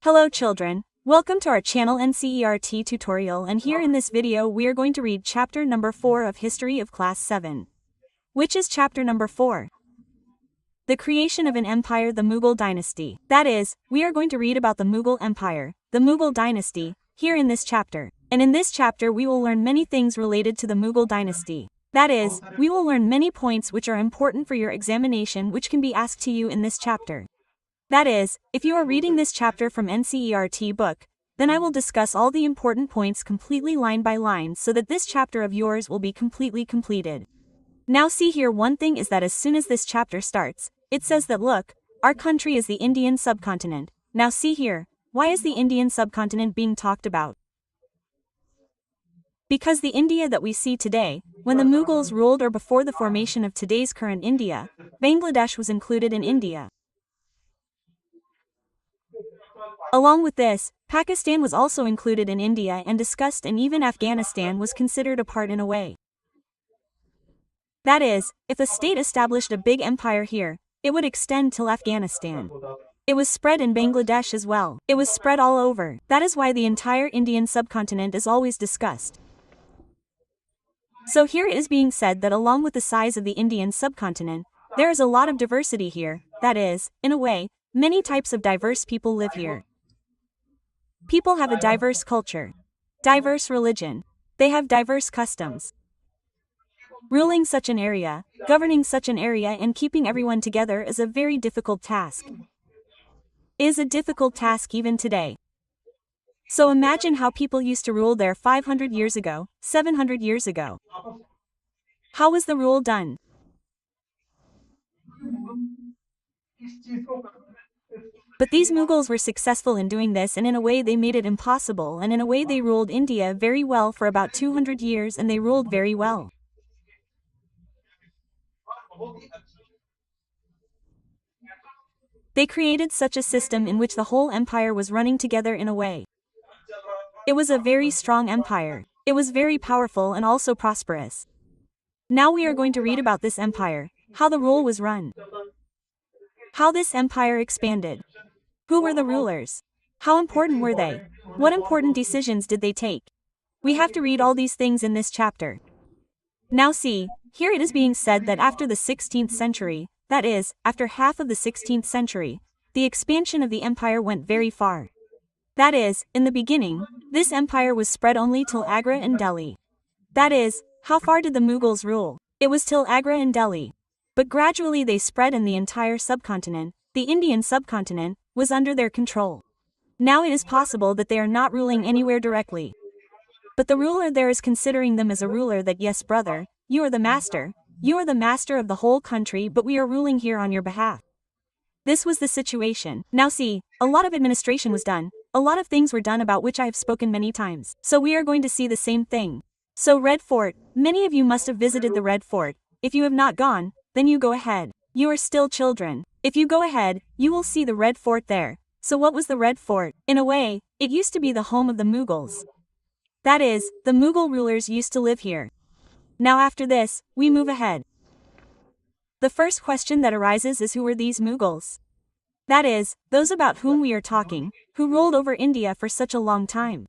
Hello children, welcome to our channel NCERT tutorial, and here in this video we are going to read chapter number 4 of History of Class 7. Which is chapter number 4. The creation of an empire, the Mughal dynasty. That is, we are going to read about the Mughal Empire, the Mughal dynasty, here in this chapter. And in this chapter we will learn many things related to the Mughal dynasty. That is, we will learn many points which are important for your examination which can be asked to you in this chapter. That is, if you are reading this chapter from NCERT book, then I will discuss all the important points completely line by line so that this chapter of yours will be completely completed. Now see here, one thing is that as soon as this chapter starts, it says that look, our country is the Indian subcontinent. Now see here, why is the Indian subcontinent being talked about? Because the India that we see today, when the Mughals ruled or before the formation of today's current India, Bangladesh was included in India. Along with this, Pakistan was also included in India and discussed, and even Afghanistan was considered a part in a way. That is, if a state established a big empire here, it would extend till Afghanistan. It was spread in Bangladesh as well. It was spread all over. That is why the entire Indian subcontinent is always discussed. So here it is being said that along with the size of the Indian subcontinent, there is a lot of diversity here. That is, in a way, many types of diverse people live here. People have a diverse culture, diverse religion. They have diverse customs. Ruling such an area, governing such an area, and keeping everyone together is a very difficult task. It is a difficult task even today. So imagine how people used to rule there 500 years ago, 700 years ago. How was the rule done? But these Mughals were successful in doing this, and in a way they made it impossible, and in a way they ruled India very well for about 200 years, and they ruled very well. They created such a system in which the whole empire was running together in a way. It was a very strong empire. It was very powerful and also prosperous. Now we are going to read about this empire, how the rule was run, how this empire expanded. Who were the rulers? How important were they? What important decisions did they take? We have to read all these things in this chapter. Now see, here it is being said that after the 16th century, that is, after half of the 16th century, the expansion of the empire went very far. That is, in the beginning, this empire was spread only till Agra and Delhi. That is, how far did the Mughals rule? It was till Agra and Delhi. But gradually they spread, and the entire subcontinent, the Indian subcontinent, was under their control. Now it is possible that they are not ruling anywhere directly. But the ruler there is considering them as a ruler, that yes brother, you are the master of the whole country, but we are ruling here on your behalf. This was the situation. Now see, a lot of administration was done, a lot of things were done about which I have spoken many times. So we are going to see the same thing. So Red Fort, many of you must have visited the Red Fort. If you have not gone, then you go ahead. You are still children. If you go ahead, you will see the Red Fort there. So what was the Red Fort? In a way, it used to be the home of the Mughals. That is, the Mughal rulers used to live here. Now after this, we move ahead. The first question that arises is, who were these Mughals? That is, those about whom we are talking, who ruled over India for such a long time.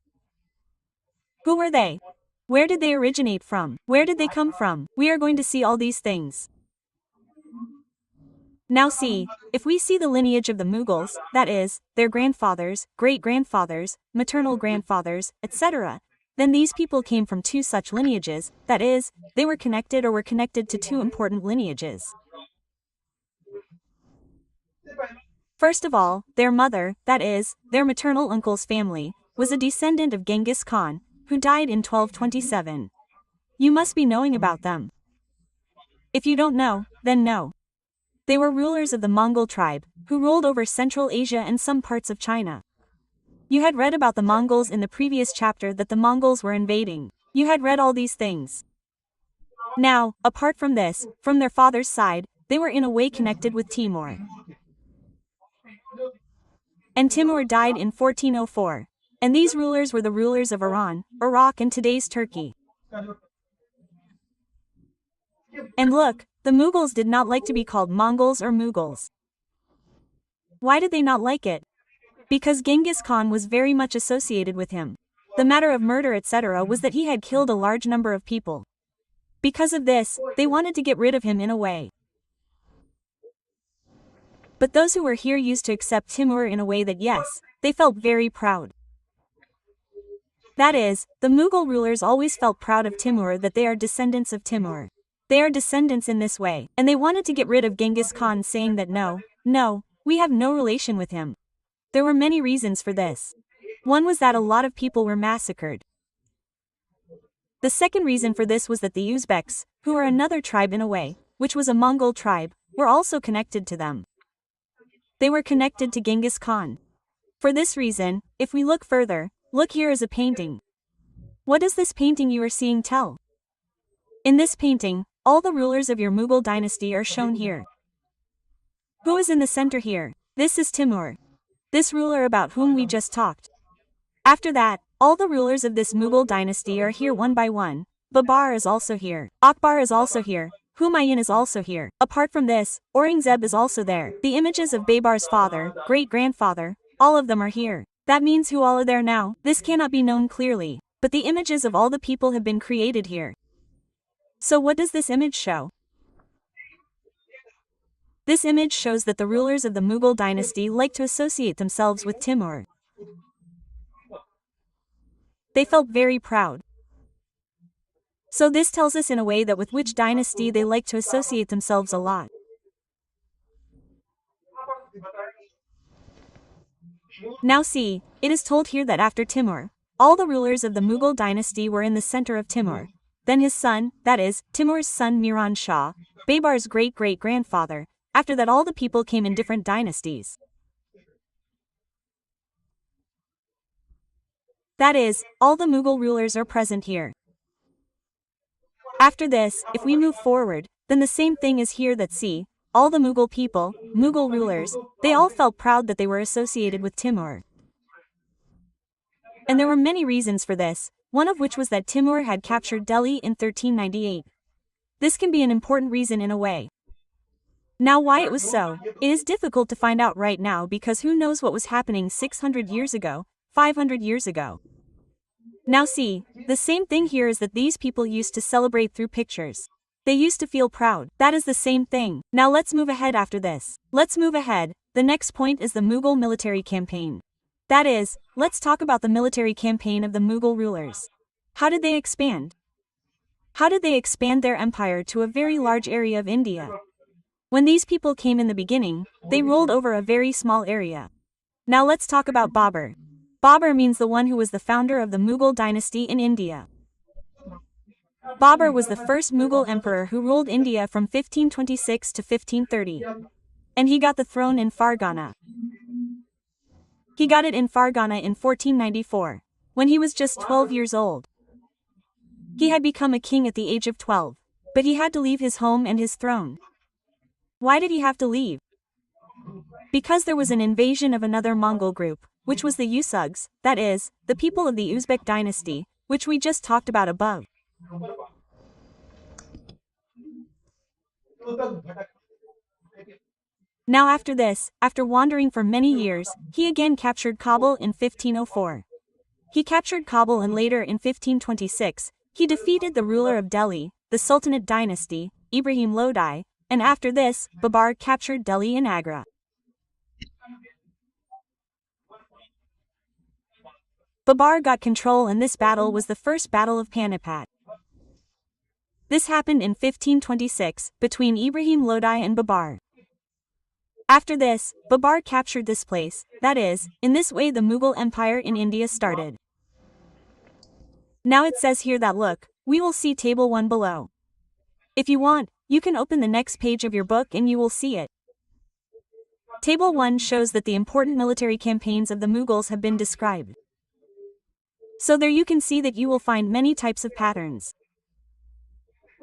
Who were they? Where did they originate from? Where did they come from? We are going to see all these things. Now see, if we see the lineage of the Mughals, that is, their grandfathers, great-grandfathers, maternal grandfathers, etc., then these people came from two such lineages, that is, they were connected or were connected to two important lineages. First of all, their mother, that is, their maternal uncle's family, was a descendant of Genghis Khan, who died in 1227. You must be knowing about them. If you don't know, then no. They were rulers of the Mongol tribe, who ruled over Central Asia and some parts of China. You had read about the Mongols in the previous chapter, that the Mongols were invading. You had read all these things. Now, apart from this, from their father's side, they were in a way connected with Timur. And Timur died in 1404. And these rulers were the rulers of Iran, Iraq, and today's Turkey. And look, the Mughals did not like to be called Mongols or Mughals. Why did they not like it? Because Genghis Khan was very much associated with him. The matter of murder etc. was that he had killed a large number of people. Because of this, they wanted to get rid of him in a way. But those who were here used to accept Timur in a way that yes, they felt very proud. That is, the Mughal rulers always felt proud of Timur, that they are descendants of Timur. They are descendants in this way, and they wanted to get rid of Genghis Khan, saying that no, we have no relation with him. There were many reasons for this. One was that a lot of people were massacred. The second reason for this was that the Uzbeks, who are another tribe in a way, which was a Mongol tribe, were also connected to them. They were connected to Genghis Khan. For this reason, if we look further, look, here is a painting. What does this painting you are seeing tell? In this painting, all the rulers of your Mughal dynasty are shown here. Who is in the center here? This is Timur. This ruler about whom we just talked. After that, all the rulers of this Mughal dynasty are here one by one. Babar is also here. Akbar is also here. Humayun is also here. Apart from this, Aurangzeb is also there. The images of Babar's father, great-grandfather, all of them are here. That means who all are there now, this cannot be known clearly, but the images of all the people have been created here. So what does this image show? This image shows that the rulers of the Mughal dynasty like to associate themselves with Timur. They felt very proud. So this tells us in a way that with which dynasty they like to associate themselves a lot. Now see, it is told here that after Timur, all the rulers of the Mughal dynasty were in the center of Timur. Then his son, that is, Timur's son Miran Shah, Babar's great-great-grandfather. After that all the people came in different dynasties. That is, all the Mughal rulers are present here. After this, if we move forward, then the same thing is here, that see, all the Mughal people, Mughal rulers, they all felt proud that they were associated with Timur. And there were many reasons for this, one of which was that Timur had captured Delhi in 1398. This can be an important reason in a way. Now why it was so, it is difficult to find out right now, because who knows what was happening 600 years ago, 500 years ago. Now see, the same thing here is that these people used to celebrate through pictures. They used to feel proud. That is the same thing. Now let's move ahead after this. Let's move ahead. The next point is the Mughal military campaign. That is, let's talk about the military campaign of the Mughal rulers. How did they expand? How did they expand their empire to a very large area of India? When these people came in the beginning, they ruled over a very small area. Now let's talk about Babur. Babur means the one who was the founder of the Mughal dynasty in India. Babur was the first Mughal emperor who ruled India from 1526 to 1530. And he got the throne in Fargana. He got it in Fargana in 1494, when he was just 12 years old. He had become a king at the age of 12, but he had to leave his home and his throne. Why did he have to leave? Because there was an invasion of another Mongol group, which was the Usugs, that is, the people of the Uzbek dynasty, which we just talked about above. Now after this, after wandering for many years, he again captured Kabul in 1504. He captured Kabul, and later in 1526, he defeated the ruler of Delhi, the Sultanate dynasty, Ibrahim Lodi, and after this, Babar captured Delhi and Agra. Babar got control, and this battle was the first battle of Panipat. This happened in 1526, between Ibrahim Lodi and Babar. After this, Babar captured this place, that is, in this way the Mughal Empire in India started. Now it says here that look, we will see table 1 below. If you want, you can open the next page of your book and you will see it. Table 1 shows that the important military campaigns of the Mughals have been described. So there you can see that you will find many types of patterns.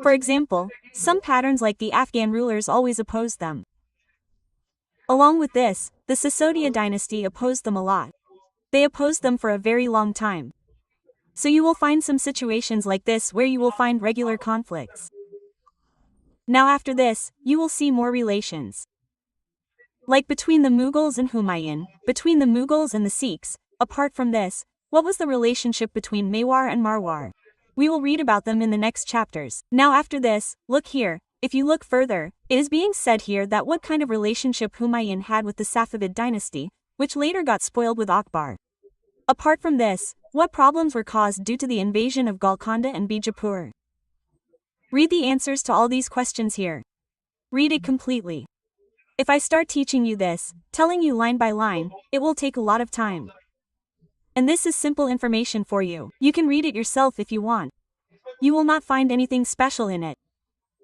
For example, some patterns like the Afghan rulers always opposed them. Along with this, the Sisodia dynasty opposed them a lot. They opposed them for a very long time. So you will find some situations like this where you will find regular conflicts. Now after this, you will see more relations. Like between the Mughals and Humayun, between the Mughals and the Sikhs. Apart from this, what was the relationship between Mewar and Marwar? We will read about them in the next chapters. Now after this, look here, if you look further, it is being said here that what kind of relationship Humayun had with the Safavid dynasty, which later got spoiled with Akbar. Apart from this, what problems were caused due to the invasion of Golconda and Bijapur? Read the answers to all these questions here. Read it completely. If I start teaching you this, telling you line by line, it will take a lot of time. And this is simple information for you. You can read it yourself if you want. You will not find anything special in it.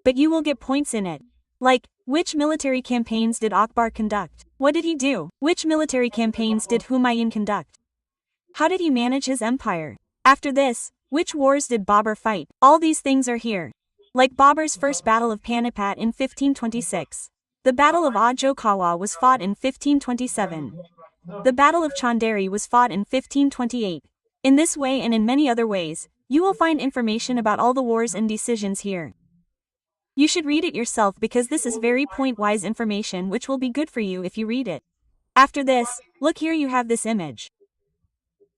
But you will get points in it. Like, which military campaigns did Akbar conduct? What did he do? Which military campaigns did Humayun conduct? How did he manage his empire? After this, which wars did Babur fight? All these things are here. Like Babur's first battle of Panipat in 1526. The Battle of Ajokawa was fought in 1527. The Battle of Chanderi was fought in 1528. In this way and in many other ways, you will find information about all the wars and decisions here. You should read it yourself because this is very point-wise information which will be good for you if you read it. After this, look here, you have this image.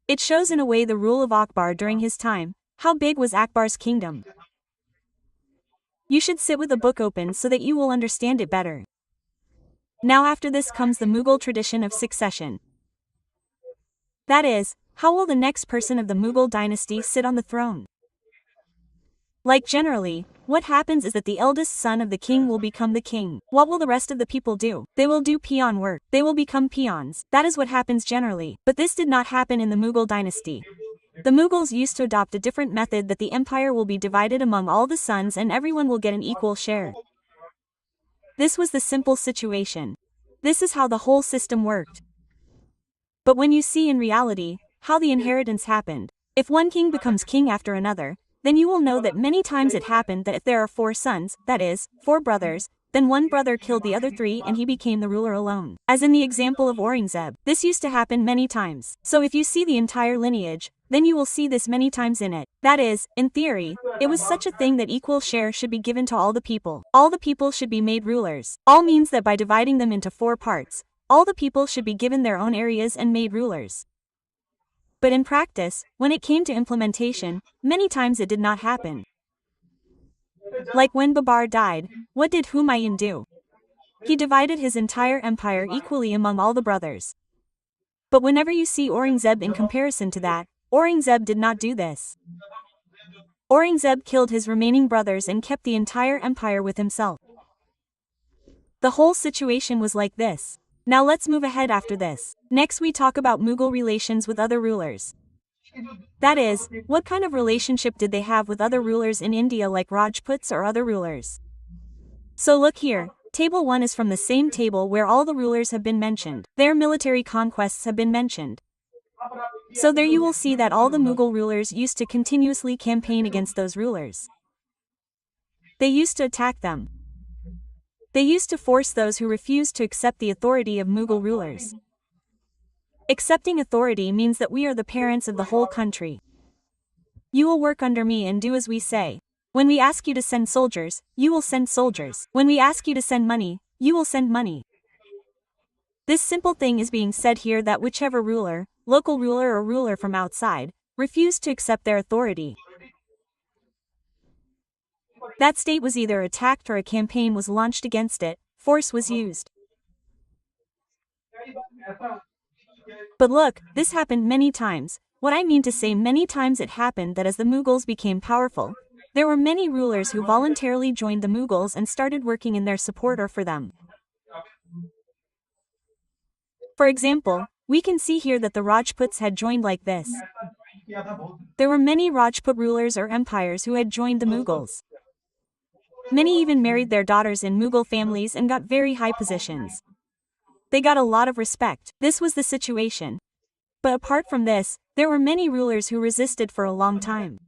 It shows in a way the rule of Akbar during his time. How big was Akbar's kingdom? You should sit with a book open so that you will understand it better. Now after this comes the Mughal tradition of succession. That is, how will the next person of the Mughal dynasty sit on the throne? Like generally, what happens is that the eldest son of the king will become the king. What will the rest of the people do? They will do peon work. They will become peons. That is what happens generally. But this did not happen in the Mughal dynasty. The Mughals used to adopt a different method that the empire will be divided among all the sons and everyone will get an equal share. This was the simple situation. This is how the whole system worked. But when you see in reality, how the inheritance happened, if one king becomes king after another, then you will know that many times it happened that if there are 4 sons, that is, 4 brothers, then one brother killed the other 3 and he became the ruler alone. As in the example of Aurangzeb, this used to happen many times. So if you see the entire lineage, then you will see this many times in it. That is, in theory, it was such a thing that equal share should be given to all the people. All the people should be made rulers. All means that by dividing them into 4 parts, all the people should be given their own areas and made rulers. But in practice, when it came to implementation, many times it did not happen. Like when Babur died, what did Humayun do? He divided his entire empire equally among all the brothers. But whenever you see Aurangzeb in comparison to that, Aurangzeb did not do this. Aurangzeb killed his remaining brothers and kept the entire empire with himself. The whole situation was like this. Now let's move ahead after this. Next we talk about Mughal relations with other rulers. That is, what kind of relationship did they have with other rulers in India like Rajputs or other rulers? So look here, table 1 is from the same table where all the rulers have been mentioned. Their military conquests have been mentioned. So there you will see that all the Mughal rulers used to continuously campaign against those rulers. They used to attack them. They used to force those who refused to accept the authority of Mughal rulers. Accepting authority means that we are the parents of the whole country. You will work under me and do as we say. When we ask you to send soldiers, you will send soldiers. When we ask you to send money, you will send money. This simple thing is being said here that whichever ruler, local ruler or ruler from outside, refused to accept their authority, that state was either attacked or a campaign was launched against it, force was used. But look, this happened many times. What I mean to say, many times it happened that as the Mughals became powerful, there were many rulers who voluntarily joined the Mughals and started working in their support or for them. For example, we can see here that the Rajputs had joined like this. There were many Rajput rulers or empires who had joined the Mughals. Many even married their daughters in Mughal families and got very high positions. They got a lot of respect. This was the situation. But apart from this, there were many rulers who resisted for a long time.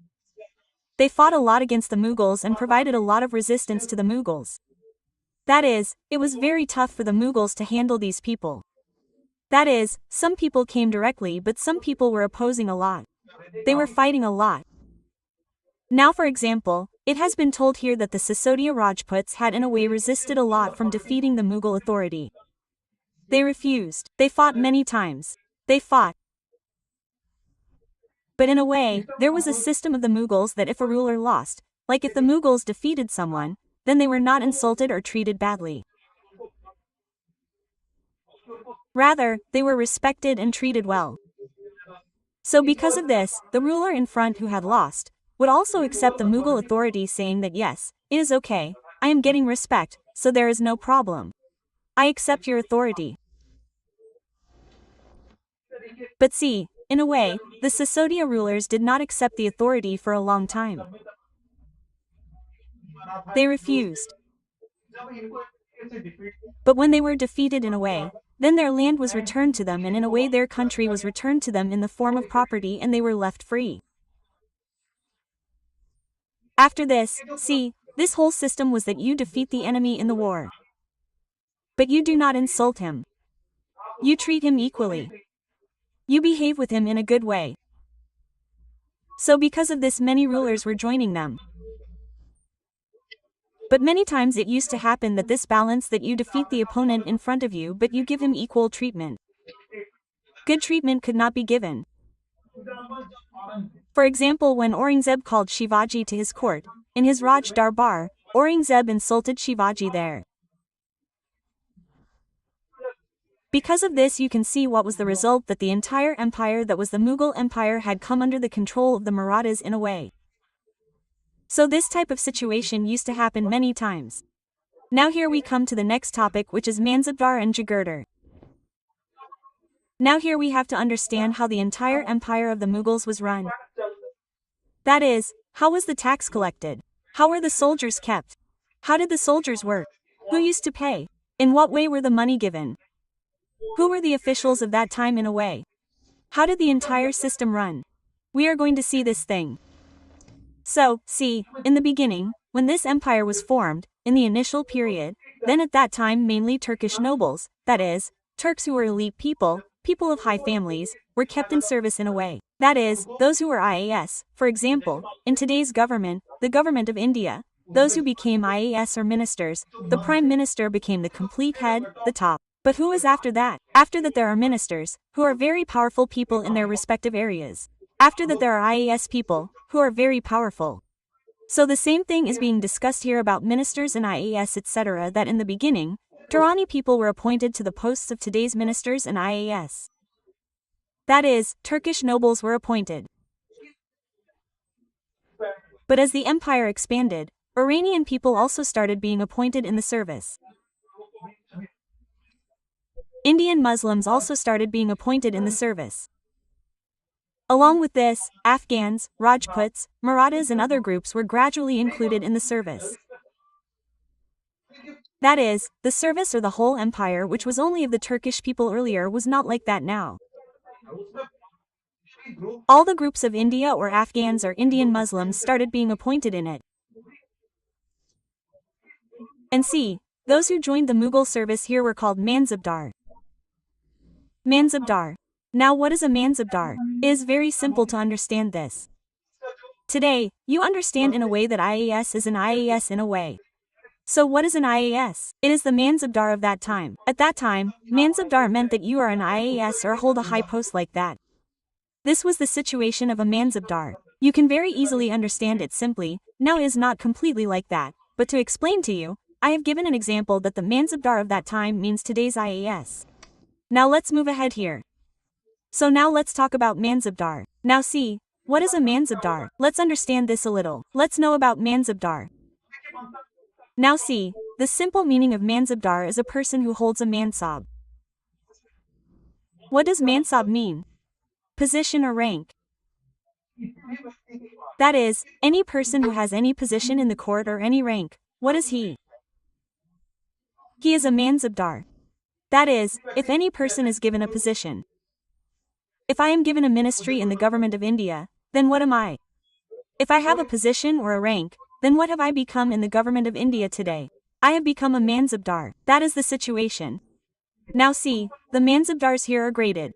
They fought a lot against the Mughals and provided a lot of resistance to the Mughals. That is, it was very tough for the Mughals to handle these people. That is, some people came directly but some people were opposing a lot. They were fighting a lot. Now for example, it has been told here that the Sisodia Rajputs had in a way resisted a lot from defeating the Mughal authority. They refused. They fought many times. They fought. But in a way, there was a system of the Mughals that if a ruler lost, like if the Mughals defeated someone, then they were not insulted or treated badly. Rather, they were respected and treated well. So because of this, the ruler in front who had lost would also accept the Mughal authority, saying that yes, it is okay, I am getting respect, so there is no problem. I accept your authority. But see, in a way, the Sisodia rulers did not accept the authority for a long time. They refused. But when they were defeated in a way, then their land was returned to them, and in a way their country was returned to them in the form of property, and they were left free. After this, see, this whole system was that you defeat the enemy in the war. But you do not insult him. You treat him equally. You behave with him in a good way. So because of this, many rulers were joining them. But many times it used to happen that this balance, that you defeat the opponent in front of you, but you give him equal treatment. Good treatment could not be given. For example, when Aurangzeb called Shivaji to his court, in his Raj Darbar, Aurangzeb insulted Shivaji there. Because of this, you can see what was the result, that the entire empire that was the Mughal Empire had come under the control of the Marathas in a way. So this type of situation used to happen many times. Now here we come to the next topic, which is Mansabdar and Jagirdar. Now here we have to understand how the entire empire of the Mughals was run. That is, how was the tax collected? How were the soldiers kept? How did the soldiers work? Who used to pay? In what way were the money given? Who were the officials of that time in a way? How did the entire system run? We are going to see this thing. So, see, in the beginning, when this empire was formed, in the initial period, then at that time mainly Turkish nobles, that is, Turks who were elite people, people of high families, were kept in service in a way. That is, those who were IAS, for example, in today's government, the government of India, those who became IAS or ministers, the prime minister became the complete head, the top. But who is after that? After that there are ministers, who are very powerful people in their respective areas. After that there are IAS people, who are very powerful. So the same thing is being discussed here about ministers and IAS, etc., that in the beginning, Durrani people were appointed to the posts of today's ministers and IAS. That is, Turkish nobles were appointed. But as the empire expanded, Iranian people also started being appointed in the service. Indian Muslims also started being appointed in the service. Along with this, Afghans, Rajputs, Marathas and other groups were gradually included in the service. That is, the service or the whole empire, which was only of the Turkish people earlier, was not like that now. All the groups of India or Afghans or Indian Muslims started being appointed in it. And see, those who joined the Mughal service here were called Mansabdar. Mansabdar. Now what is a Mansabdar? It is very simple to understand this. Today, you understand in a way that IAS is an IAS in a way. So what is an IAS? It is the Mansabdar of that time. At that time, Mansabdar meant that you are an IAS or hold a high post like that. This was the situation of a Mansabdar. You can very easily understand it simply. Now it is not completely like that, but to explain to you, I have given an example that the Mansabdar of that time means today's IAS. Now let's move ahead here. So now let's talk about Mansabdar. Now see, what is a Mansabdar? Let's understand this a little. Let's know about Mansabdar. Now see, the simple meaning of Mansabdar is a person who holds a mansab. What does mansab mean? Position or rank. That is, any person who has any position in the court or any rank. What is he? He is a Mansabdar. That is, if any person is given a position. If I am given a ministry in the government of India, then what am I? If I have a position or a rank, then what have I become in the government of India today? I have become a Mansabdar. That is the situation. Now see, the Mansabdars here are graded.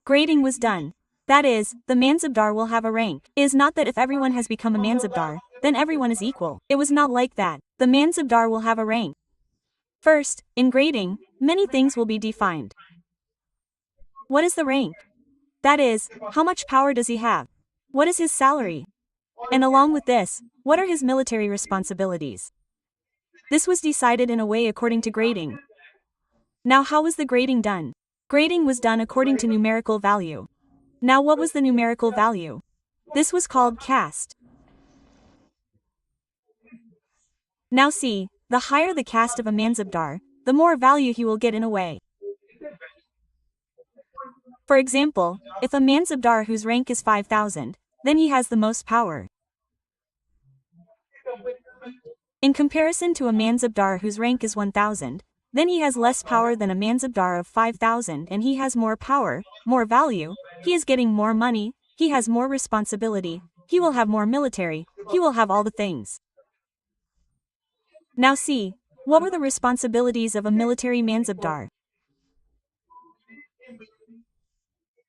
Grading was done. That is, the Mansabdar will have a rank. It is not that if everyone has become a Mansabdar, then everyone is equal. It was not like that. The Mansabdar will have a rank. First, in grading, many things will be defined. What is the rank? That is, how much power does he have? What is his salary? And along with this, what are his military responsibilities? This was decided in a way according to grading. Now how was the grading done? Grading was done according to numerical value. Now what was the numerical value? This was called caste. Now see, the higher the caste of a Mansabdar, the more value he will get in a way. For example, if a Mansabdar whose rank is 5,000, then he has the most power. In comparison to a Mansabdar whose rank is 1,000, then he has less power than a Mansabdar of 5,000 and he has more power, more value, he is getting more money, he has more responsibility, he will have more military, he will have all the things. Now see, what were the responsibilities of a military Mansabdar?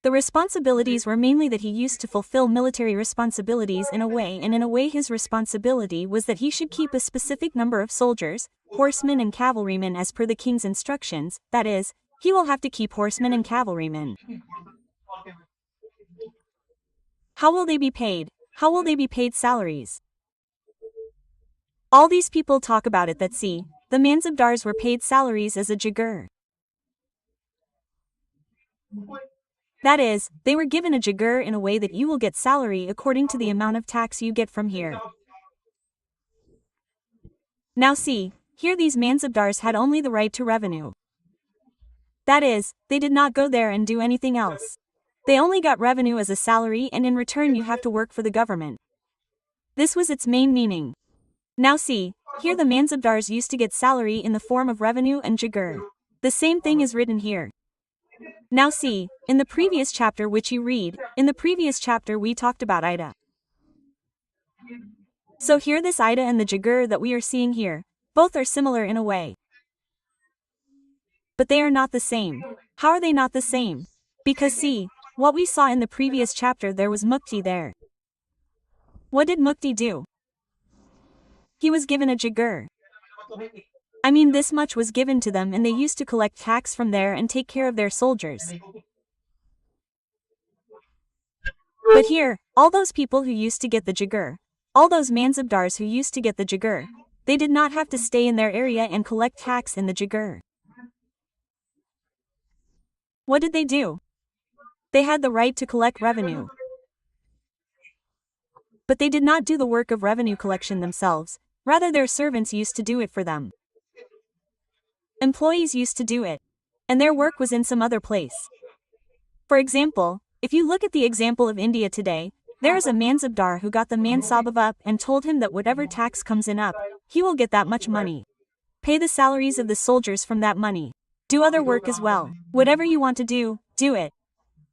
The responsibilities were mainly that he used to fulfill military responsibilities in a way, and in a way his responsibility was that he should keep a specific number of soldiers, horsemen and cavalrymen as per the king's instructions, that is, he will have to keep horsemen and cavalrymen. How will they be paid? How will they be paid salaries? All these people talk about it that see, the Mansabdars were paid salaries as a jagur. That is, they were given a jagur in a way that you will get salary according to the amount of tax you get from here. Now see, here these Mansabdars had only the right to revenue. That is, they did not go there and do anything else. They only got revenue as a salary and in return you have to work for the government. This was its main meaning. Now see, here the Mansabdars used to get salary in the form of revenue and jagur. The same thing is written here. Now see, in the previous chapter which you read, in the previous chapter we talked about Ida. So here this Ida and the jagur that we are seeing here, both are similar in a way. But they are not the same. How are they not the same? Because see, what we saw in the previous chapter there was Mukti there. What did Mukti do? He was given a jagur. I mean this much was given to them and they used to collect tax from there and take care of their soldiers. But here, all those people who used to get the jagur, all those Mansabdars who used to get the jagur, they did not have to stay in their area and collect tax in the jagur. What did they do? They had the right to collect revenue. But they did not do the work of revenue collection themselves, rather their servants used to do it for them. Employees used to do it, and their work was in some other place. For example, if you look at the example of India today, there is a Mansabdar who got the Mansab up and told him that whatever tax comes in up, he will get that much money. Pay the salaries of the soldiers from that money. Do other work as well. Whatever you want to do, do it.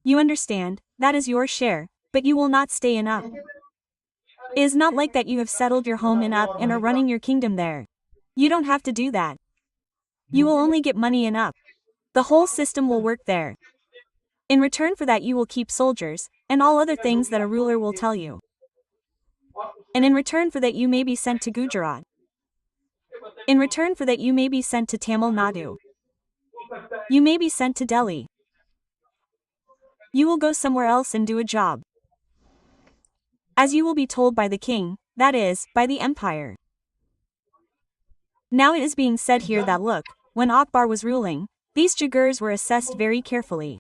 You understand, that is your share, but you will not stay in up. It is not like that you have settled your home in up and are running your kingdom there. You don't have to do that. You will only get money in up. The whole system will work there. In return for that you will keep soldiers, and all other things that a ruler will tell you. And in return for that you may be sent to Gujarat. In return for that you may be sent to Tamil Nadu. You may be sent to Delhi. You will go somewhere else and do a job. As you will be told by the king, that is, by the empire. Now it is being said here that look, when Akbar was ruling, these jagurs were assessed very carefully.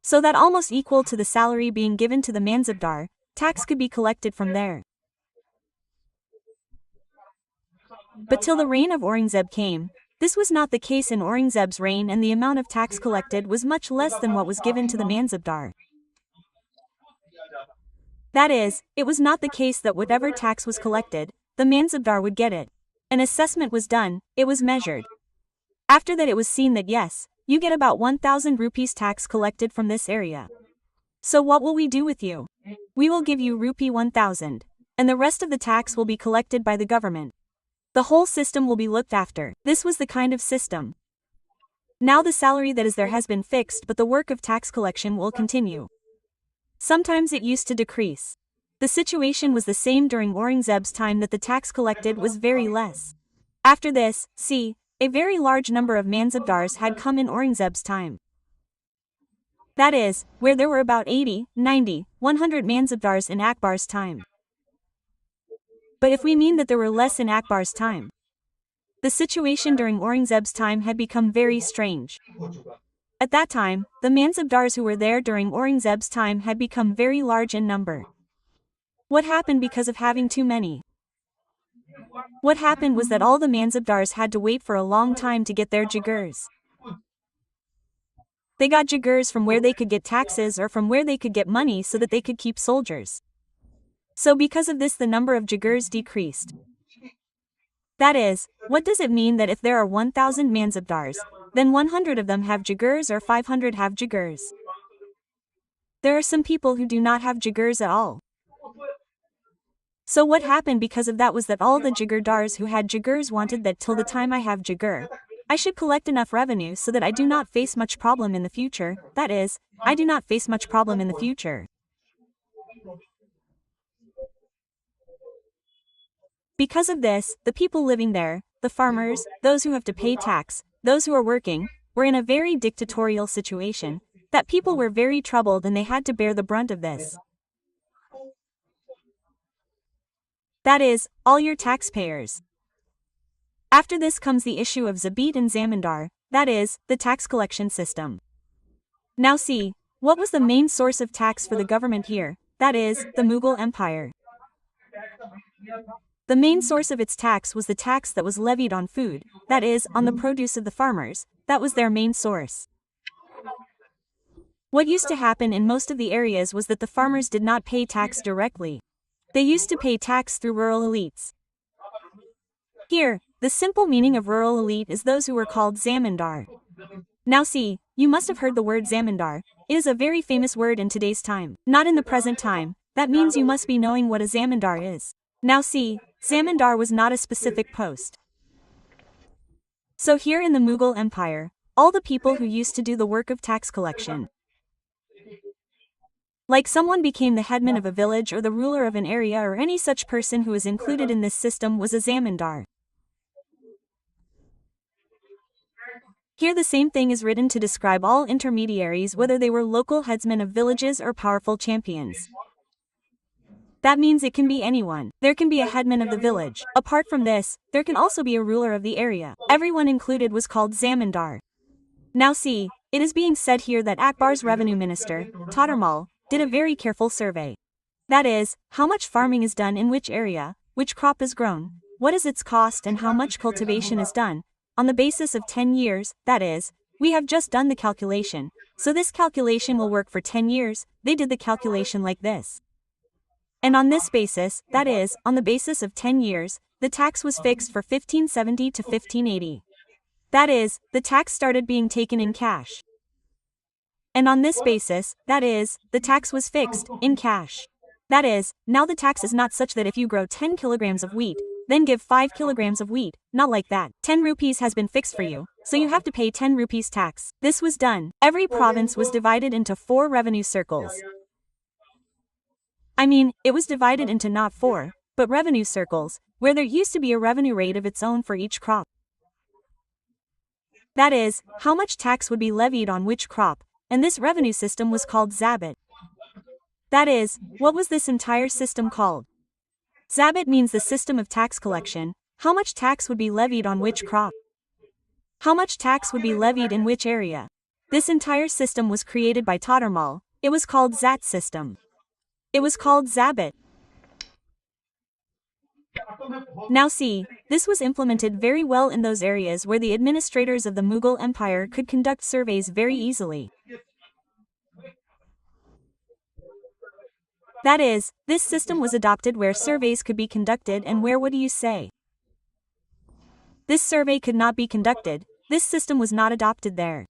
So that almost equal to the salary being given to the Mansabdar, tax could be collected from there. But till the reign of Aurangzeb came, this was not the case in Aurangzeb's reign and the amount of tax collected was much less than what was given to the Mansabdar. That is, it was not the case that whatever tax was collected, the Mansabdar would get it. An assessment was done, it was measured. After that it was seen that yes, you get about 1,000 rupees tax collected from this area. So what will we do with you? We will give you rupee 1,000. And the rest of the tax will be collected by the government. The whole system will be looked after. This was the kind of system. Now the salary that is there has been fixed but the work of tax collection will continue. Sometimes it used to decrease. The situation was the same during Aurangzeb's time that the tax collected was very less. After this, see, a very large number of Mansabdars had come in Aurangzeb's time. That is, where there were about 80, 90, 100 Mansabdars in Akbar's time. But if we mean that there were less in Akbar's time, the situation during Aurangzeb's time had become very strange. At that time, the Mansabdars who were there during Aurangzeb's time had become very large in number. What happened because of having too many? What happened was that all the Mansabdars had to wait for a long time to get their jagirs. They got jagirs from where they could get taxes or from where they could get money so that they could keep soldiers. So because of this the number of jagirs decreased. That is, what does it mean that if there are 1,000 Mansabdars, then 100 of them have jagirs or 500 have jagirs? There are some people who do not have jagirs at all. So what happened because of that was that all the jagirdars who had jagirs wanted that till the time I have jagir, I should collect enough revenue so that I do not face much problem in the future, that is, I do not face much problem in the future. Because of this, the people living there, the farmers, those who have to pay tax, those who are working, were in a very dictatorial situation, that people were very troubled and they had to bear the brunt of this. That is, all your taxpayers. After this comes the issue of Zabit and Zamindar, that is, the tax collection system. Now see, what was the main source of tax for the government here, that is, the Mughal Empire. The main source of its tax was the tax that was levied on food, that is, on the produce of the farmers, that was their main source. What used to happen in most of the areas was that the farmers did not pay tax directly. They used to pay tax through rural elites. Here, the simple meaning of rural elite is those who were called zamindar. Now see, you must have heard the word zamindar. It is a very famous word in today's time, not in the present time. That means you must be knowing what a zamindar is. Now see, zamindar was not a specific post. So here in the Mughal Empire, all the people who used to do the work of tax collection, like someone became the headman of a village or the ruler of an area or any such person who is included in this system was a zamindar. Here the same thing is written to describe all intermediaries whether they were local headsmen of villages or powerful champions. That means it can be anyone. There can be a headman of the village. Apart from this, there can also be a ruler of the area. Everyone included was called zamindar. Now see, it is being said here that Akbar's revenue minister, Todar did a very careful survey. That is, how much farming is done in which area, which crop is grown, what is its cost and how much cultivation is done, on the basis of 10 years, that is, we have just done the calculation, so this calculation will work for 10 years, they did the calculation like this. And on this basis, that is, on the basis of 10 years, the tax was fixed for 1570 to 1580. That is, the tax started being taken in cash. And on this basis, that is, the tax was fixed, in cash. That is, now the tax is not such that if you grow 10 kilograms of wheat, then give 5 kilograms of wheat, not like that. 10 rupees has been fixed for you, so you have to pay 10 rupees tax. This was done. Every province was divided into 4 revenue circles. I mean, it was divided into not 4, but revenue circles, where there used to be a revenue rate of its own for each crop. That is, how much tax would be levied on which crop, and this revenue system was called zabit. That is, what was this entire system called? Zabit means the system of tax collection, how much tax would be levied on which crop. How much tax would be levied in which area. This entire system was created by Todar. It was called Zat system. It was called Zabit. Now see, this was implemented very well in those areas where the administrators of the Mughal Empire could conduct surveys very easily. That is, this system was adopted where surveys could be conducted and where what do you say? This survey could not be conducted, this system was not adopted there.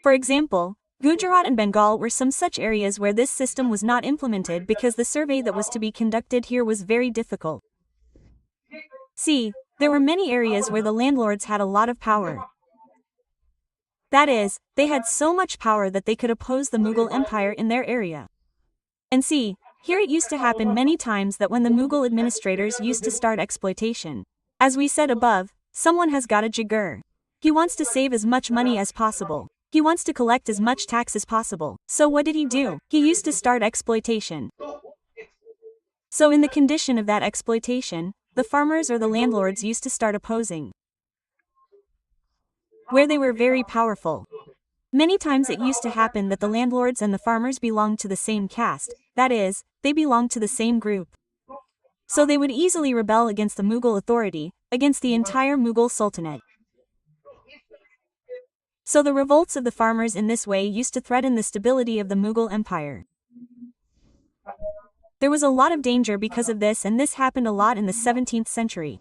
For example, Gujarat and Bengal were some such areas where this system was not implemented because the survey that was to be conducted here was very difficult. See, there were many areas where the landlords had a lot of power. That is, they had so much power that they could oppose the Mughal Empire in their area. And see, here it used to happen many times that when the Mughal administrators used to start exploitation, As we said above, someone has got a jigar. He wants to save as much money as possible. He wants to collect as much tax as possible. So what did he do? He used to start exploitation. So in the condition of that exploitation, the farmers or the landlords used to start opposing, where they were very powerful. Many times it used to happen that the landlords and the farmers belonged to the same caste, that is, they belonged to the same group. So they would easily rebel against the Mughal authority, against the entire Mughal Sultanate. So the revolts of the farmers in this way used to threaten the stability of the Mughal Empire. There was a lot of danger because of this, and this happened a lot in the 17th century.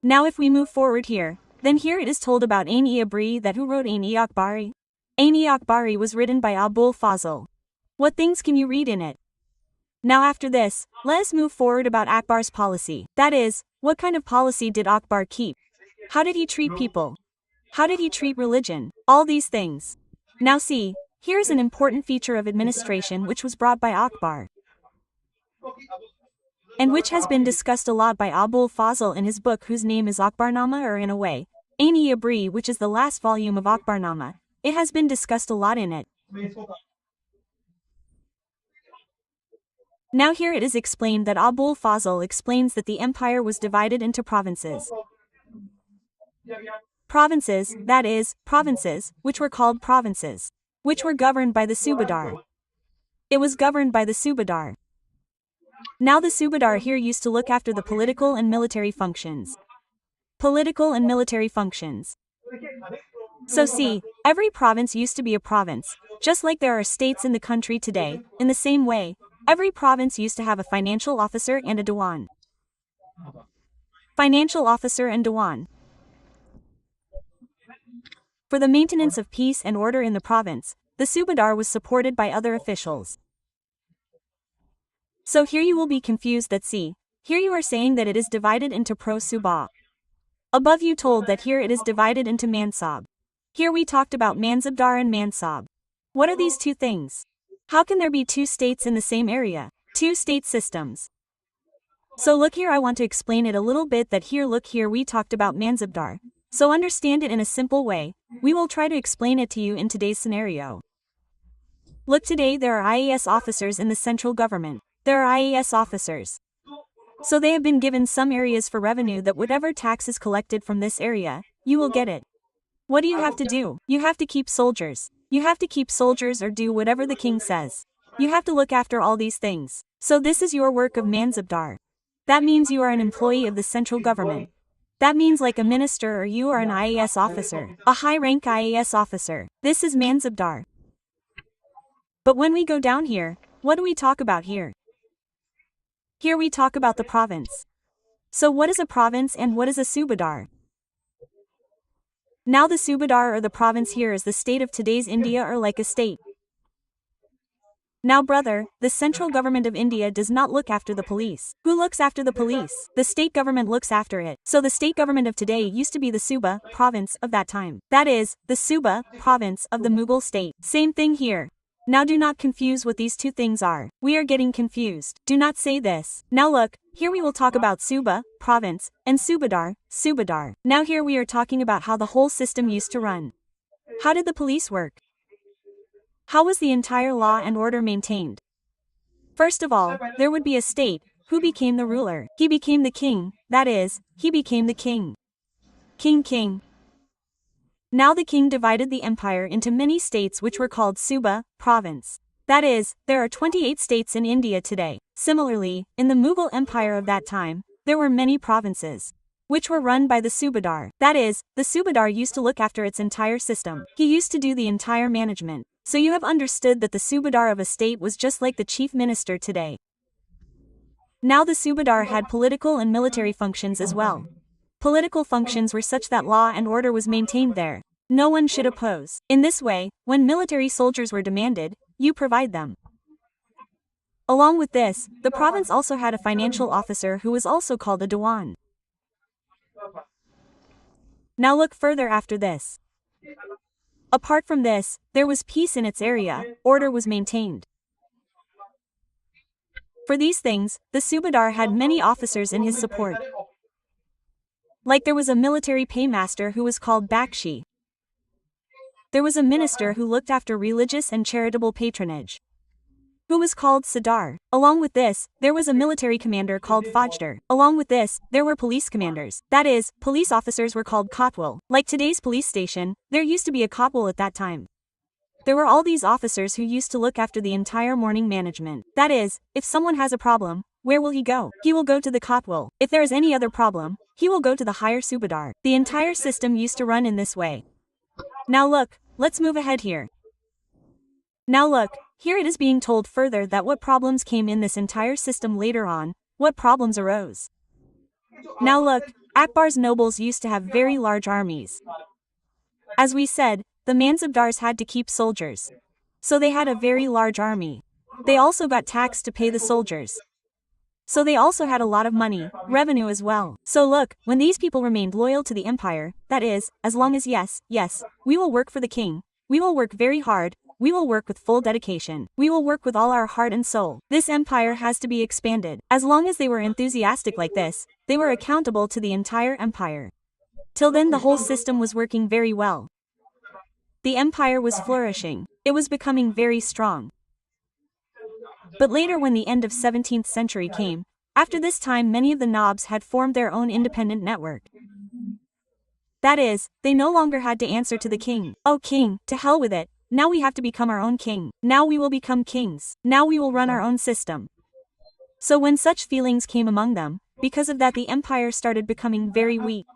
Now if we move forward here, then here it is told about Ain-e-Abri, that who wrote Ain-e-Akbari? Ain-e-Akbari was written by Abul Fazl. What things can you read in it? Now after this, let us move forward about Akbar's policy. That is, what kind of policy did Akbar keep? How did he treat people? How did he treat religion? All these things. Now see, here is an important feature of administration which was brought by Akbar, and which has been discussed a lot by Abul Fazl in his book whose name is Akbarnama, or in a way, Ain-e-Abri, which is the last volume of Akbarnama. It has been discussed a lot in it. Now here it is explained that Abul Fazl explains that the empire was divided into provinces. Provinces, that is, provinces, which were called provinces, which were governed by the Subadar. It was governed by the Subadar. Now the Subadar here used to look after the political and military functions. Political and military functions. So see, every province used to be a province, just like there are states in the country today. In the same way, every province used to have a financial officer and a Diwan. Financial officer and Diwan. For the maintenance of peace and order in the province, the Subadar was supported by other officials. So here you will be confused that see, here you are saying that it is divided into pro-Suba. Above you told that here it is divided into Mansab. Here we talked about Mansabdar and Mansab. What are these two things? How can there be two states in the same area? Two state systems. So look here, I want to explain it a little bit that here look here we talked about Mansabdar. So understand it in a simple way. We will try to explain it to you in today's scenario. Look, today there are IAS officers in the central government. There are IAS officers. So they have been given some areas for revenue that whatever tax is collected from this area, you will get it. What do you have to do? You have to keep soldiers. You have to keep soldiers or do whatever the king says. You have to look after all these things. So this is your work of Mansabdar. That means you are an employee of the central government. That means like a minister, or you are an IAS officer, a high-rank IAS officer. This is Mansabdar. But when we go down here, what do we talk about here? Here we talk about the province. So what is a province and what is a Subadar? Now the Subadar or the province here is the state of today's India, or like a state. Now brother, the central government of India does not look after the police. Who looks after the police? The state government looks after it. So the state government of today used to be the Suba province of that time. That is, the Suba province of the Mughal state. Same thing here. Now do not confuse what these two things are. We are getting confused. Do not say this. Now look, here we will talk about Suba, province, and Subadar, Subadar. Now here we are talking about how the whole system used to run. How did the police work? How was the entire law and order maintained? First of all, there would be a state. Who became the ruler? He became the king. That is, he became the king. King. Now the king divided the empire into many states which were called Suba, province. That is, there are 28 states in India today. Similarly, in the Mughal Empire of that time, there were many provinces, which were run by the Subadar. That is, the Subadar used to look after its entire system. He used to do the entire management. So you have understood that the Subadar of a state was just like the chief minister today. Now the Subadar had political and military functions as well. Political functions were such that law and order was maintained there. No one should oppose. In this way, when military soldiers were demanded, you provide them. Along with this, the province also had a financial officer who was also called a Diwan. Now look further after this. Apart from this, there was peace in its area, order was maintained. For these things, the Subadar had many officers in his support. Like there was a military paymaster who was called Bakshi. There was a minister who looked after religious and charitable patronage, who was called Sadar. Along with this, there was a military commander called Fajdar. Along with this, there were police commanders. That is, police officers were called Kotwal. Like today's police station, there used to be a Kotwal at that time. There were all these officers who used to look after the entire morning management. That is, if someone has a problem, where will he go? He will go to the Kotwal. If there is any other problem, he will go to the higher Subadar. The entire system used to run in this way. Now look, let's move ahead here. Now look, here it is being told further that what problems came in this entire system later on, what problems arose. Now look, Akbar's nobles used to have very large armies. As we said, the Mansabdars had to keep soldiers. So they had a very large army. They also got tax to pay the soldiers. So they also had a lot of money, revenue as well. So look, when these people remained loyal to the empire, that is, as long as yes, we will work for the king, we will work very hard, we will work with full dedication, we will work with all our heart and soul. This empire has to be expanded. As long as they were enthusiastic like this, they were accountable to the entire empire. Till then the whole system was working very well. The empire was flourishing. It was becoming very strong. But later when the end of 17th century came, after this time many of the Nobs had formed their own independent network. That is, they no longer had to answer to the king. Oh king, to hell with it, now we have to become our own king. Now we will become kings. Now we will run our own system. So when such feelings came among them, because of that the empire started becoming very weak.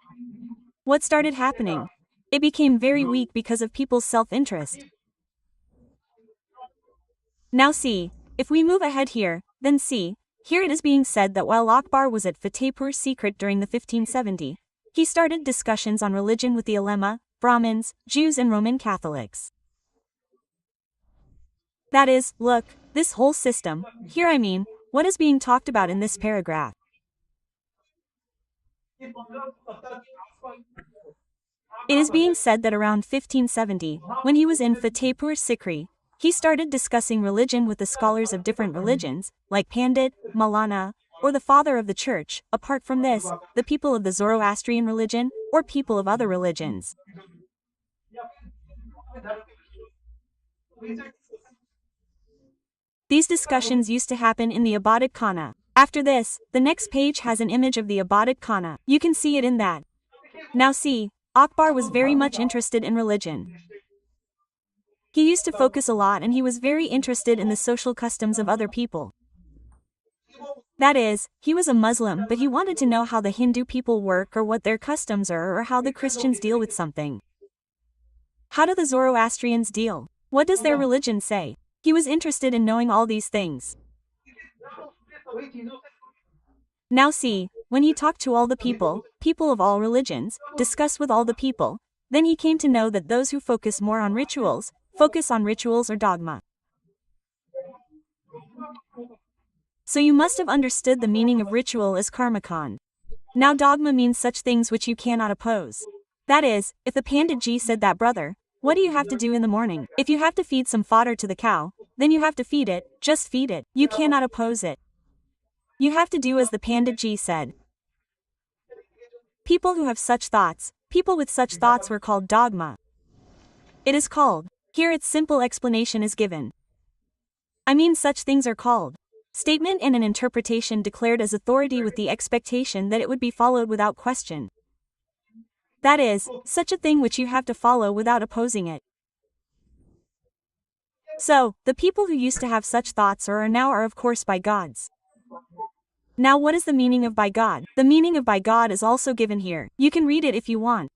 What started happening? It became very weak because of people's self-interest. Now see, if we move ahead here, then see, here it is being said that while Akbar was at Fatehpur Sikri during the 1570, he started discussions on religion with the ulema, Brahmins, Jews and Roman Catholics. That is, look, this whole system, here I mean, what is being talked about in this paragraph. It is being said that around 1570, when he was in Fatehpur Sikri, he started discussing religion with the scholars of different religions, like Pandit, Maulana, or the father of the church, apart from this, the people of the Zoroastrian religion, or people of other religions. These discussions used to happen in the Ibadat Khana. After this, the next page has an image of the Ibadat Khana. You can see it in that. Now see, Akbar was very much interested in religion. He used to focus a lot and he was very interested in the social customs of other people. That is, he was a Muslim but he wanted to know how the Hindu people work or what their customs are or how the Christians deal with something. How do the Zoroastrians deal? What does their religion say? He was interested in knowing all these things. Now see, when he talked to all the people of all religions, discussed with all the people, then he came to know that those who focus more on rituals, focus on rituals or dogma. So you must have understood the meaning of ritual as karmakand. Now dogma means such things which you cannot oppose. That is, if the Panditji said that brother, what do you have to do in the morning? If you have to feed some fodder to the cow, then you have to feed it, just feed it. You cannot oppose it. You have to do as the Panditji said. People who have such thoughts, people with such thoughts were called dogma. It is called. Here its simple explanation is given. I mean such things are called. Statement and an interpretation declared as authority with the expectation that it would be followed without question. That is, such a thing which you have to follow without opposing it. So, the people who used to have such thoughts are now are of course by gods. Now what is the meaning of by God? The meaning of by God is also given here. You can read it if you want.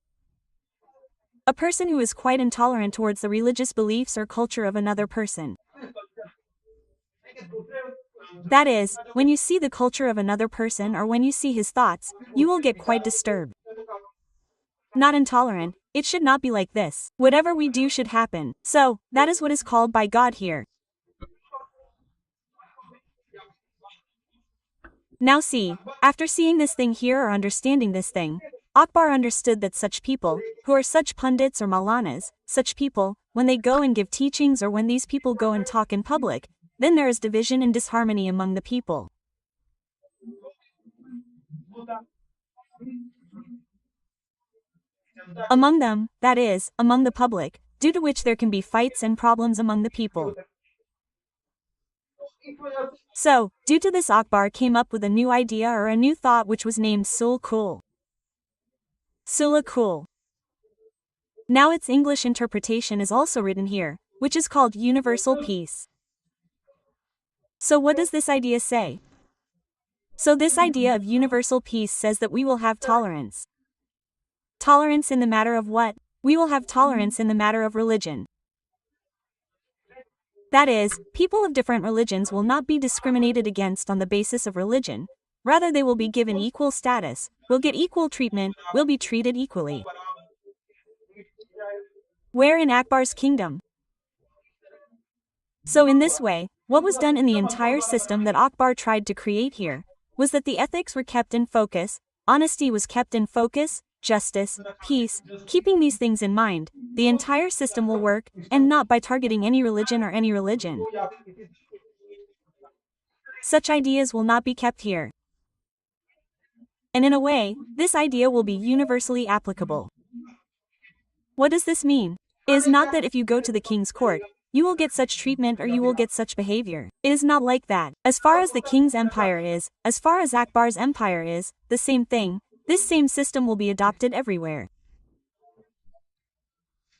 A person who is quite intolerant towards the religious beliefs or culture of another person. That is, when you see the culture of another person or when you see his thoughts, you will get quite disturbed. Not intolerant, it should not be like this. Whatever we do should happen. So, that is what is called by God here. Now see, after seeing this thing here or understanding this thing, Akbar understood that such people, who are such pundits or maulanas, such people, when they go and give teachings or when these people go and talk in public, then there is division and disharmony among the people. Among them, that is, among the public, due to which there can be fights and problems among the people. So, due to this Akbar came up with a new idea or a new thought which was named Sul-Kul. Sula-Kul. Now its English interpretation is also written here, which is called universal peace. So what does this idea say? So this idea of universal peace says that we will have tolerance. Tolerance in the matter of what? We will have tolerance in the matter of religion. That is, people of different religions will not be discriminated against on the basis of religion. Rather, they will be given equal status, will get equal treatment, will be treated equally. Where in Akbar's kingdom? So in this way, what was done in the entire system that Akbar tried to create here, was that the ethics were kept in focus, honesty was kept in focus, justice, peace, keeping these things in mind, the entire system will work, and not by targeting any religion or any religion. Such ideas will not be kept here. And in a way, this idea will be universally applicable. What does this mean? It is not that if you go to the king's court, you will get such treatment or you will get such behavior. It is not like that. As far as the king's empire is, as far as Akbar's empire is, the same thing, this same system will be adopted everywhere.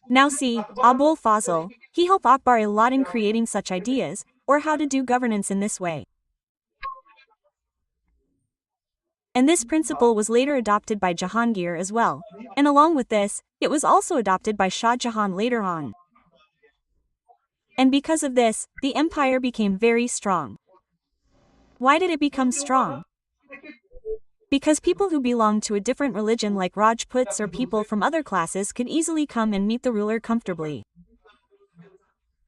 Now see, Abul Fazl, he helped Akbar a lot in creating such ideas, or how to do governance in this way. And this principle was later adopted by Jahangir as well, and along with this, it was also adopted by Shah Jahan later on. And because of this, the empire became very strong. Why did it become strong? Because people who belonged to a different religion like Rajputs or people from other classes could easily come and meet the ruler comfortably.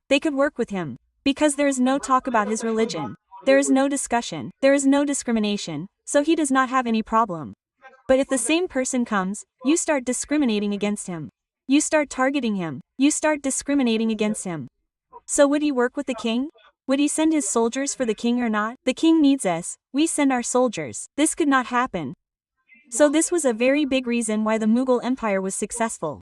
They could work with him. Because there is no talk about his religion. There is no discussion. There is no discrimination, so he does not have any problem. But if the same person comes, you start discriminating against him. You start targeting him. You start discriminating against him. So would he work with the king? Would he send his soldiers for the king or not? The king needs us, we send our soldiers. This could not happen. So this was a very big reason why the Mughal Empire was successful.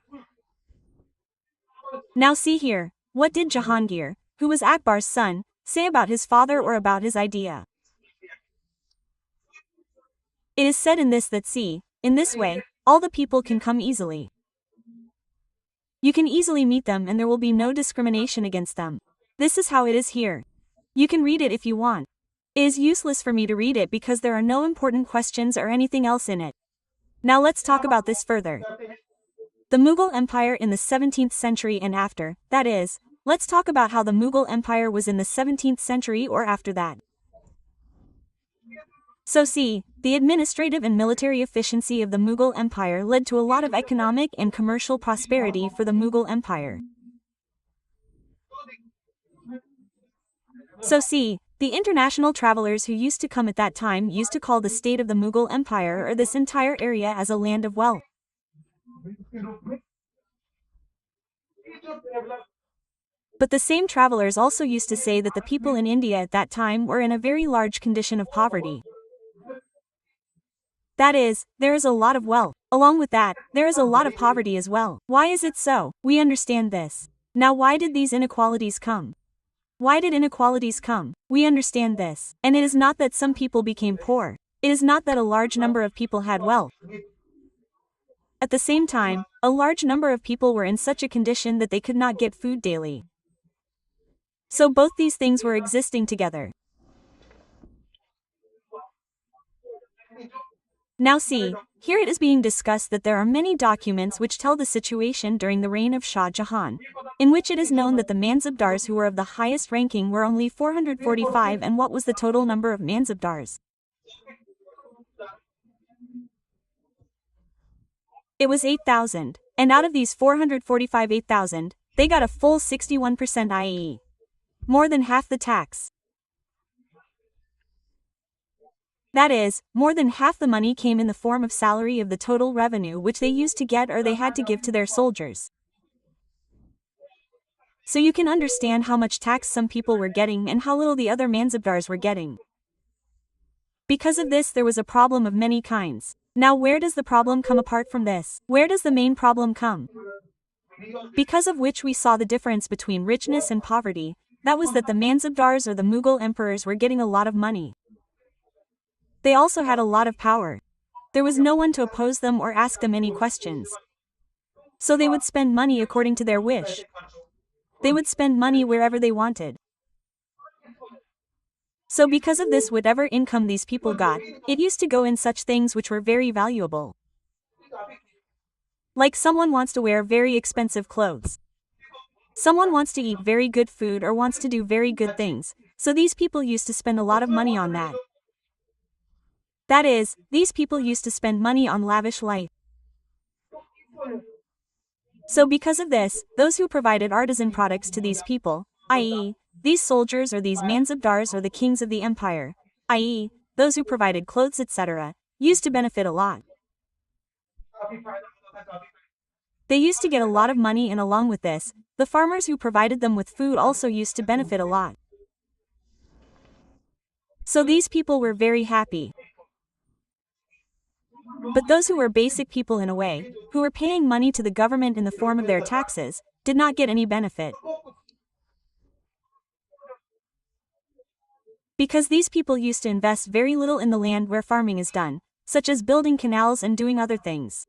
Now see here, what did Jahangir, who was Akbar's son, say about his father or about his idea? It is said in this that see, in this way, all the people can come easily. You can easily meet them and there will be no discrimination against them. This is how it is here. You can read it if you want. It is useless for me to read it because there are no important questions or anything else in it. Now let's talk about this further. The Mughal Empire in the 17th century and after, that is, let's talk about how the Mughal Empire was in the 17th century or after that. So see, the administrative and military efficiency of the Mughal Empire led to a lot of economic and commercial prosperity for the Mughal Empire. So see, the international travelers who used to come at that time used to call the state of the Mughal Empire or this entire area as a land of wealth. But the same travelers also used to say that the people in India at that time were in a very large condition of poverty. That is, there is a lot of wealth. Along with that, there is a lot of poverty as well. Why is it so? We understand this. Now why did these inequalities come? Why did inequalities come? We understand this. And it is not that some people became poor. It is not that a large number of people had wealth. At the same time, a large number of people were in such a condition that they could not get food daily. So both these things were existing together. Now see, here it is being discussed that there are many documents which tell the situation during the reign of Shah Jahan, in which it is known that the Mansabdars who were of the highest ranking were only 445, and what was the total number of Mansabdars? It was 8,000, and out of these 445 8,000, they got a full 61%, i.e. more than half the tax. That is, more than half the money came in the form of salary of the total revenue which they used to get or they had to give to their soldiers. So you can understand how much tax some people were getting and how little the other Mansabdars were getting. Because of this there was a problem of many kinds. Now where does the problem come apart from this? Where does the main problem come? Because of which we saw the difference between richness and poverty, that was that the Manzabdars or the Mughal emperors were getting a lot of money. They also had a lot of power. There was no one to oppose them or ask them any questions. So they would spend money according to their wish. They would spend money wherever they wanted. So because of this, whatever income these people got, it used to go in such things which were very valuable. Like someone wants to wear very expensive clothes. Someone wants to eat very good food or wants to do very good things, so these people used to spend a lot of money on that. That is, these people used to spend money on lavish life. So because of this, those who provided artisan products to these people, i.e., these soldiers or these Manzabdars or the kings of the empire, i.e., those who provided clothes etc., used to benefit a lot. They used to get a lot of money, and along with this, the farmers who provided them with food also used to benefit a lot. So these people were very happy. But those who were basic people in a way, who were paying money to the government in the form of their taxes, did not get any benefit. Because these people used to invest very little in the land where farming is done, such as building canals and doing other things.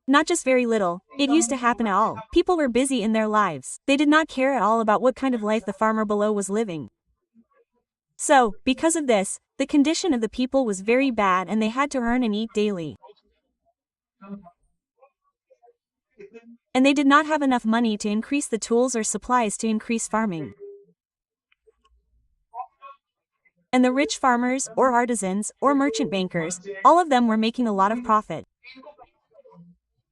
Not just very little, it used to happen at all. People were busy in their lives. They did not care at all about what kind of life the farmer below was living. So, because of this, the condition of the people was very bad and they had to earn and eat daily. And they did not have enough money to increase the tools or supplies to increase farming. And the rich farmers, or artisans, or merchant bankers, all of them were making a lot of profit.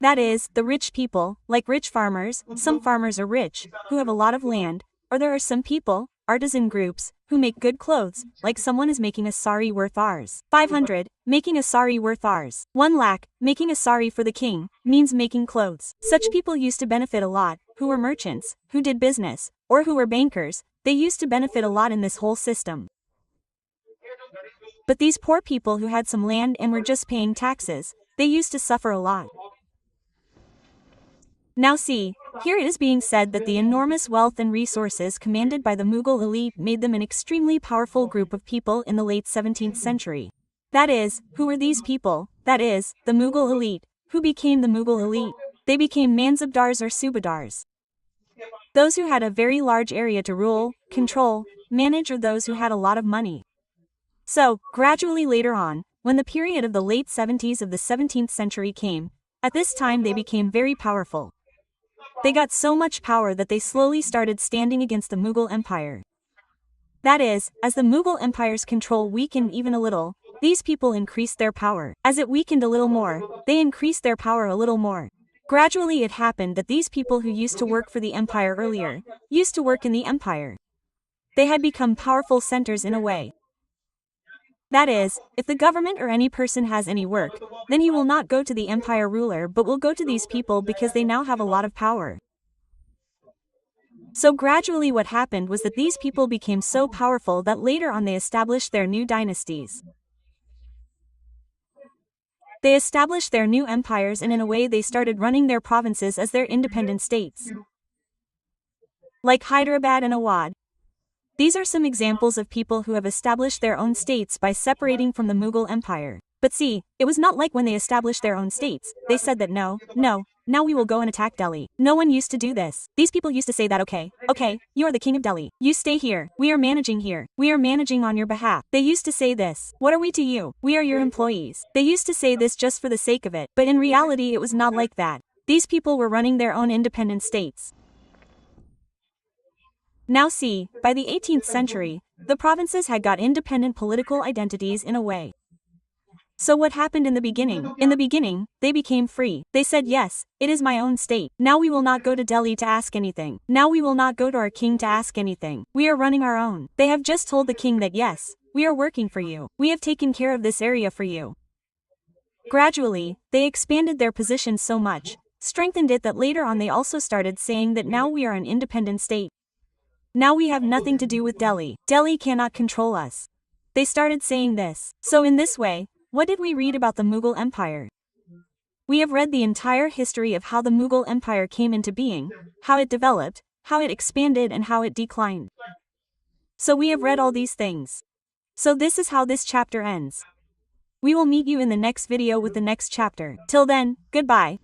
That is, the rich people, like rich farmers, some farmers are rich, who have a lot of land, or there are some people, artisan groups, who make good clothes, like someone is making a sari worth Rs. 500, making a sari worth Rs. 1 lakh, making a sari for the king, means making clothes. Such people used to benefit a lot, who were merchants, who did business, or who were bankers, they used to benefit a lot in this whole system. But these poor people who had some land and were just paying taxes, they used to suffer a lot. Now see, here it is being said that the enormous wealth and resources commanded by the Mughal elite made them an extremely powerful group of people in the late 17th century. That is, who were these people? That is, the Mughal elite. Who became the Mughal elite? They became Manzabdars or Subadars. Those who had a very large area to rule, control, manage, or those who had a lot of money. So, gradually later on, when the period of the late 70s of the 17th century came, at this time they became very powerful. They got so much power that they slowly started standing against the Mughal Empire. That is, as the Mughal Empire's control weakened even a little, these people increased their power. As it weakened a little more, they increased their power a little more. Gradually it happened that these people who used to work for the empire earlier, used to work in the empire. They had become powerful centers in a way. That is, if the government or any person has any work, then he will not go to the empire ruler but will go to these people because they now have a lot of power. So gradually what happened was that these people became so powerful that later on they established their new dynasties. They established their new empires, and in a way they started running their provinces as their independent states. Like Hyderabad and Awadh. These are some examples of people who have established their own states by separating from the Mughal Empire. But see, it was not like when they established their own states, they said that no, now we will go and attack Delhi. No one used to do this. These people used to say that okay, you are the king of Delhi. You stay here. We are managing here. We are managing on your behalf. They used to say this. What are we to you? We are your employees. They used to say this just for the sake of it. But in reality it was not like that. These people were running their own independent states. Now see, by the 18th century, the provinces had got independent political identities in a way. So what happened in the beginning? In the beginning, they became free. They said yes, it is my own state. Now we will not go to Delhi to ask anything. Now we will not go to our king to ask anything. We are running our own. They have just told the king that yes, we are working for you. We have taken care of this area for you. Gradually, they expanded their position so much, strengthened it that later on they also started saying that now we are an independent state. Now we have nothing to do with Delhi. Delhi cannot control us. They started saying this. So in this way, what did we read about the Mughal Empire? We have read the entire history of how the Mughal Empire came into being, how it developed, how it expanded and how it declined. So we have read all these things. So this is how this chapter ends. We will meet you in the next video with the next chapter. Till then, goodbye.